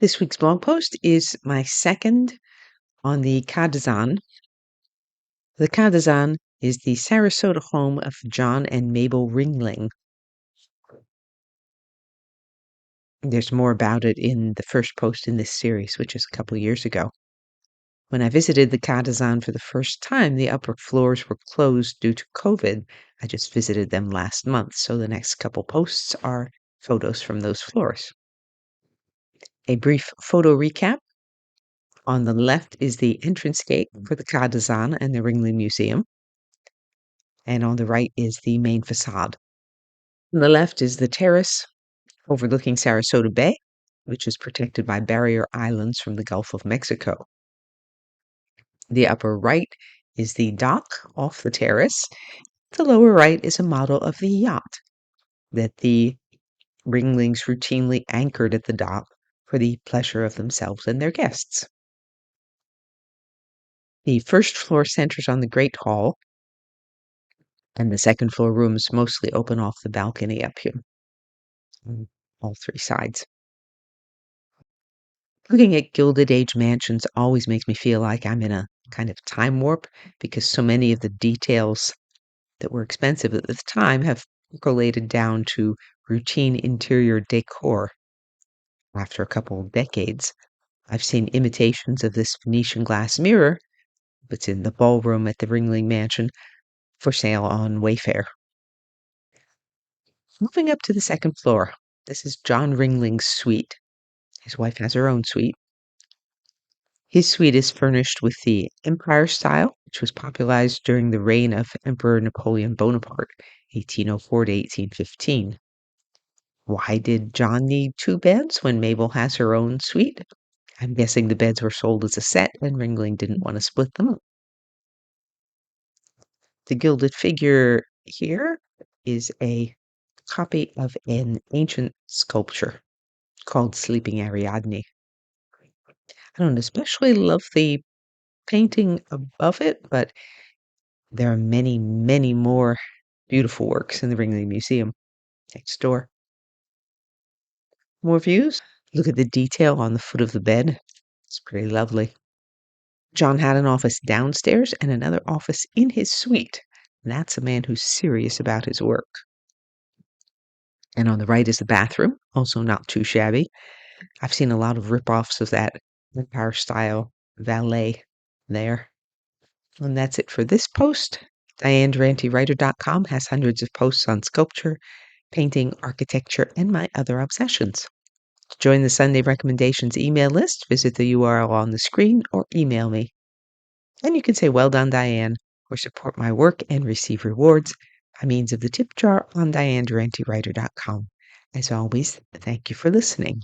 This week's blog post is my second on the Kadazan. The Kadazan is the Sarasota home of John and Mabel Ringling. There's more about it in the first post in this series, which is a couple years ago. When I visited the Kadazan for the first time, the upper floors were closed due to COVID. I just visited them last month, so the next couple posts are photos from those floors. A brief photo recap. On the left is the entrance gate for the Kadazan and the Ringling Museum. And on the right is the main facade. On the left is the terrace overlooking Sarasota Bay, which is protected by barrier islands from the Gulf of Mexico. The upper right is the dock off the terrace. The lower right is a model of the yacht that the Ringlings routinely anchored at the dock for the pleasure of themselves and their guests. The first floor centers on the Great Hall, and the second floor rooms mostly open off the balcony up here on all three sides. Looking at Gilded Age mansions always makes me feel like I'm in a kind of time warp because so many of the details that were expensive at the time have percolated down to routine interior decor. After a couple of decades, I've seen imitations of this Venetian glass mirror that's in the ballroom at the Ringling Mansion for sale on Wayfair. Moving up to the second floor, this is John Ringling's suite. His wife has her own suite. His suite is furnished with the Empire style, which was popularized during the reign of Emperor Napoleon Bonaparte, 1804 to 1815. Why did John need two beds when Mabel has her own suite? I'm guessing the beds were sold as a set and Ringling didn't want to split them up. The gilded figure here is a copy of an ancient sculpture called Sleeping Ariadne. I don't especially love the painting above it, but there are many, many more beautiful works in the Ringling Museum next door. More views? Look at the detail on the foot of the bed. It's pretty lovely. John had an office downstairs and another office in his suite. That's a man who's serious about his work. And on the right is the bathroom, also not too shabby. I've seen a lot of rip-offs of that Empire style valet there. And that's it for this post. DianeDuranteWriter.com has hundreds of posts on sculpture, painting, architecture, and my other obsessions. To join the Sunday Recommendations email list, visit the URL on the screen or email me. And you can say, "Well done, Diane," or support my work and receive rewards by means of the tip jar on DianeDuranteWriter.com. As always, thank you for listening.